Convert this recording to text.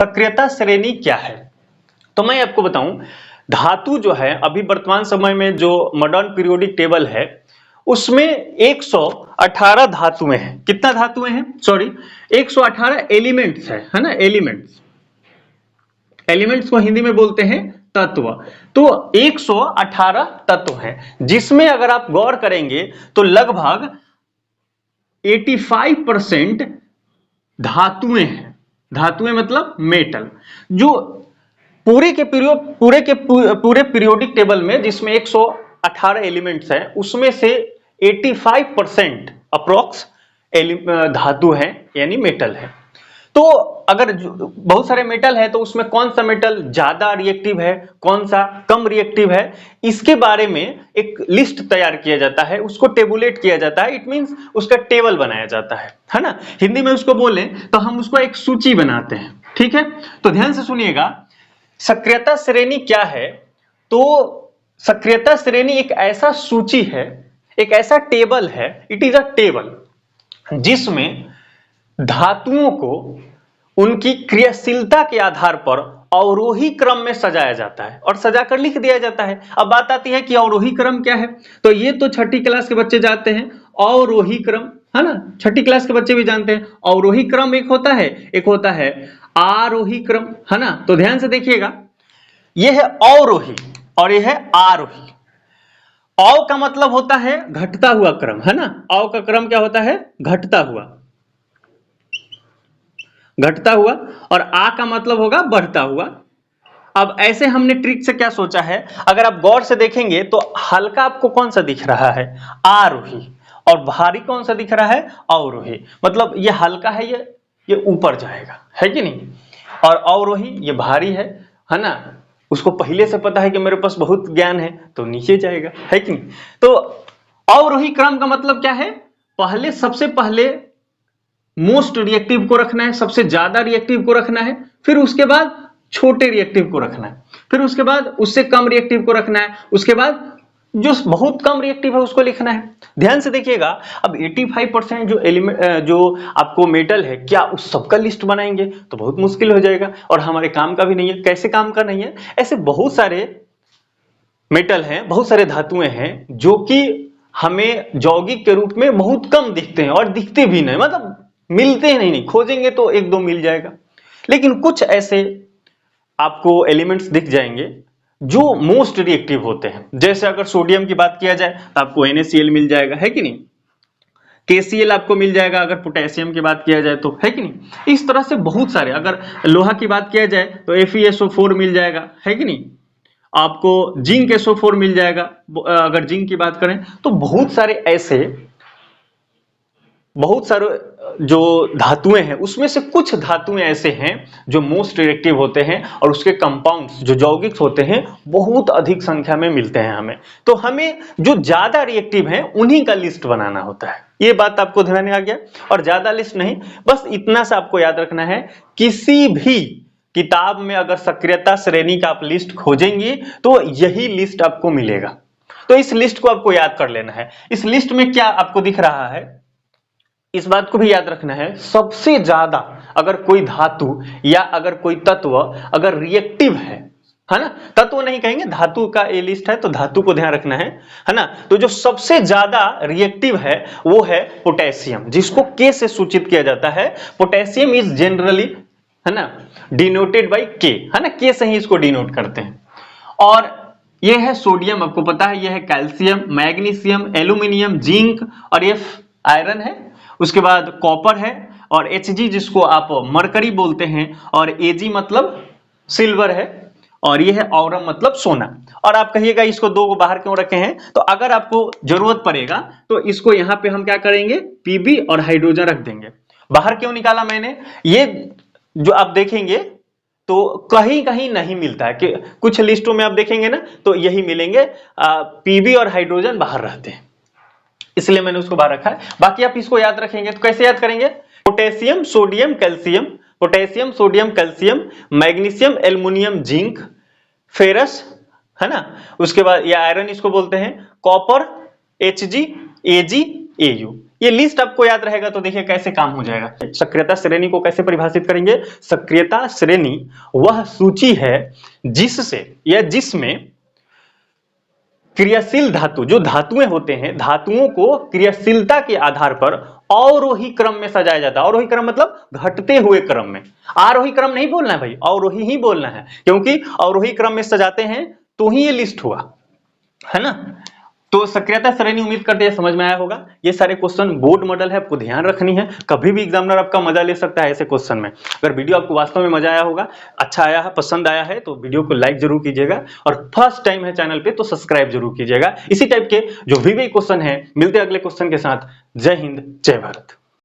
सक्रियता श्रेणी क्या है? तो मैं आपको बताऊं, धातु जो है अभी वर्तमान समय में जो मॉडर्न पीरियोडिक टेबल है उसमें 118 धातुएं हैं। कितना धातुएं हैं? सॉरी, 118 एलिमेंट्स है ना। एलिमेंट्स को हिंदी में बोलते हैं तत्व। तो 118 तत्व हैं, जिसमें अगर आप गौर करेंगे तो लगभग 85% धातुएं हैं। धातुएं मतलब मेटल, जो पूरे पीरियोडिक टेबल में जिसमें 118 एलिमेंट्स हैं उसमें से 85% अप्रोक्स धातु है यानी मेटल है। तो अगर बहुत सारे मेटल है तो उसमें कौन सा मेटल ज्यादा रिएक्टिव है, कौन सा कम रिएक्टिव है, इसके बारे में एक लिस्ट तैयार किया जाता है, उसको टेबुलेट किया जाता है। इट मींस उसका टेबल बनाया जाता है ना। हिंदी में उसको बोले तो हम उसको एक सूची बनाते हैं। ठीक है, तो ध्यान से सुनिएगा, सक्रियता श्रेणी क्या है? तो सक्रियता श्रेणी एक ऐसा सूची है, एक ऐसा टेबल है, इट इज अ टेबल जिसमें धातुओं को उनकी क्रियाशीलता के आधार पर अवरोही क्रम में सजाया जाता है और सजाकर लिख दिया जाता है। अब बात आती है कि अवरोही क्रम क्या है? तो ये तो छठी क्लास के बच्चे जानते हैं, अवरोही क्रम, है ना। छठी क्लास के बच्चे भी जानते हैं अवरोही क्रम एक होता है आरोही क्रम, है ना। तो ध्यान से देखिएगा, यह है अवरोही और यह है आरोही। अव का मतलब होता है घटता हुआ क्रम, है ना। अव का क्रम क्या होता है? घटता हुआ, और आ का मतलब होगा बढ़ता हुआ। अब ऐसे हमने ट्रिक से क्या सोचा है, अगर आप गौर से देखेंगे तो हल्का आपको कौन सा दिख रहा है? आरोही, और भारी कौन सा दिख रहा है? अवरोही। मतलब ये हल्का है, ये ऊपर जाएगा, है कि नहीं, और अवरोही ये भारी है ना। उसको पहले से पता है कि मेरे पास बहुत ज्ञान है तो नीचे जाएगा, है कि नहीं। तो अवरोही क्रम का मतलब क्या है? सबसे पहले मोस्ट रिएक्टिव को रखना है, सबसे ज्यादा रिएक्टिव को रखना है, फिर उसके बाद छोटे रिएक्टिव को रखना है, फिर उसके बाद उससे कम रिएक्टिव को रखना है, उसके बाद जो बहुत कम रिएक्टिव है उसको लिखना है। ध्यान से देखिएगा, अब 85% जो एलिमेंट जो आपको मेटल है, क्या उस सबका लिस्ट बनाएंगे? तो बहुत मुश्किल हो जाएगा और हमारे काम का भी नहीं है। कैसे काम का नहीं है? ऐसे बहुत सारे मेटल हैं, बहुत सारे धातुएं हैं जो कि हमें यौगिक के रूप में बहुत कम दिखते हैं और दिखते भी नहीं, मतलब मिलते ही नहीं, खोजेंगे तो एक दो मिल जाएगा। लेकिन कुछ ऐसे आपको एलिमेंट्स दिख जाएंगे जो मोस्ट रिएक्टिव होते हैं। जैसे अगर सोडियम की बात किया जाए तो आपको NaCl मिल जाएगा, है कि नहीं। KCl आपको मिल जाएगा अगर पोटेशियम की बात किया जाए तो, है कि नहीं। इस तरह से बहुत सारे, अगर लोहा की बात किया जाए तो FeSO4 मिल जाएगा, है कि नहीं। आपको जिंक SO4 मिल जाएगा अगर जिंक की बात करें तो। बहुत सारे जो धातुएं हैं उसमें से कुछ धातुएं ऐसे हैं जो मोस्ट रिएक्टिव होते हैं और उसके कंपाउंड्स जो यौगिक होते हैं बहुत अधिक संख्या में मिलते हैं हमें। तो हमें जो ज्यादा रिएक्टिव हैं उन्हीं का लिस्ट बनाना होता है। ये बात आपको ध्यान में आ गया। और ज्यादा लिस्ट नहीं, बस इतना सा आपको याद रखना है, किसी भी किताब में अगर सक्रियता श्रेणी का आप लिस्ट खोजेंगे तो यही लिस्ट आपको मिलेगा। तो इस लिस्ट को आपको याद कर लेना है। इस लिस्ट में क्या आपको दिख रहा है, इस बात को भी याद रखना है। सबसे ज्यादा अगर कोई धातु या अगर कोई तत्व अगर रिएक्टिव है ना, तत्व नहीं कहेंगे, धातु का ये लिस्ट है तो धातु को ध्यान रखना है ना। तो जो सबसे ज्यादा रिएक्टिव है वो है पोटेशियम, जिसको K से सूचित किया जाता है। पोटेशियम इज जनरली, है ना, डिनोटेड बाय K, है ना, K से ही इसको डिनोट करते हैं। और ये है सोडियम, आपको पता है, ये है कैल्शियम, मैग्नीशियम, एल्यूमिनियम, जिंक, और ये आयरन है। उसके बाद कॉपर है, और Hg जिसको आप मरकरी बोलते हैं, और Ag मतलब सिल्वर है, और ये है औरम मतलब सोना। और आप कहिएगा इसको दो को बाहर क्यों रखे हैं? तो अगर आपको जरूरत पड़ेगा तो इसको यहां पे हम क्या करेंगे, Pb और हाइड्रोजन रख देंगे। बाहर क्यों निकाला मैंने? ये जो आप देखेंगे तो कहीं कहीं नहीं मिलता है, कि कुछ लिस्टों में आप देखेंगे ना तो यही मिलेंगे, Pb और हाइड्रोजन बाहर रहते हैं, इसलिए मैंने उसको बाहर रखा है। बाकी आप इसको याद रखेंगे तो कैसे याद करेंगे? Potassium sodium calcium, potassium sodium calcium, magnesium aluminium zinc, ferrous, है ना। उसके बाद ये आयरन इसको बोलते हैं, कॉपर Hg Ag Au। ये लिस्ट आपको याद रहेगा तो देखिए कैसे काम हो जाएगा। सक्रियता श्रेणी को कैसे परिभाषित करेंगे? सक्रियता श्रेणी वह सूची है जिससे या जिसमें क्रियाशील धातु, जो धातुएं होते हैं, धातुओं को क्रियाशीलता के आधार पर अवरोही क्रम में सजाया जाता है। अवरोही क्रम मतलब घटते हुए क्रम में, आरोही क्रम नहीं बोलना है भाई, अवरोही ही बोलना है, क्योंकि अवरोही क्रम में सजाते हैं तो ही ये लिस्ट हुआ, है ना। तो सक्रियता श्रेणी उम्मीद करते हैं समझ में आया होगा। ये सारे क्वेश्चन बोर्ड मॉडल है, आपको ध्यान रखनी है, कभी भी एग्जामिनर आपका मजा ले सकता है ऐसे क्वेश्चन में। अगर वीडियो आपको वास्तव में मजा आया होगा, अच्छा आया है, पसंद आया है तो वीडियो को लाइक जरूर कीजिएगा और फर्स्ट टाइम है चैनल पे तो सब्सक्राइब जरूर कीजिएगा। इसी टाइप के जो भी क्वेश्चन है, मिलते हैं अगले क्वेश्चन के साथ। जय हिंद, जय भारत।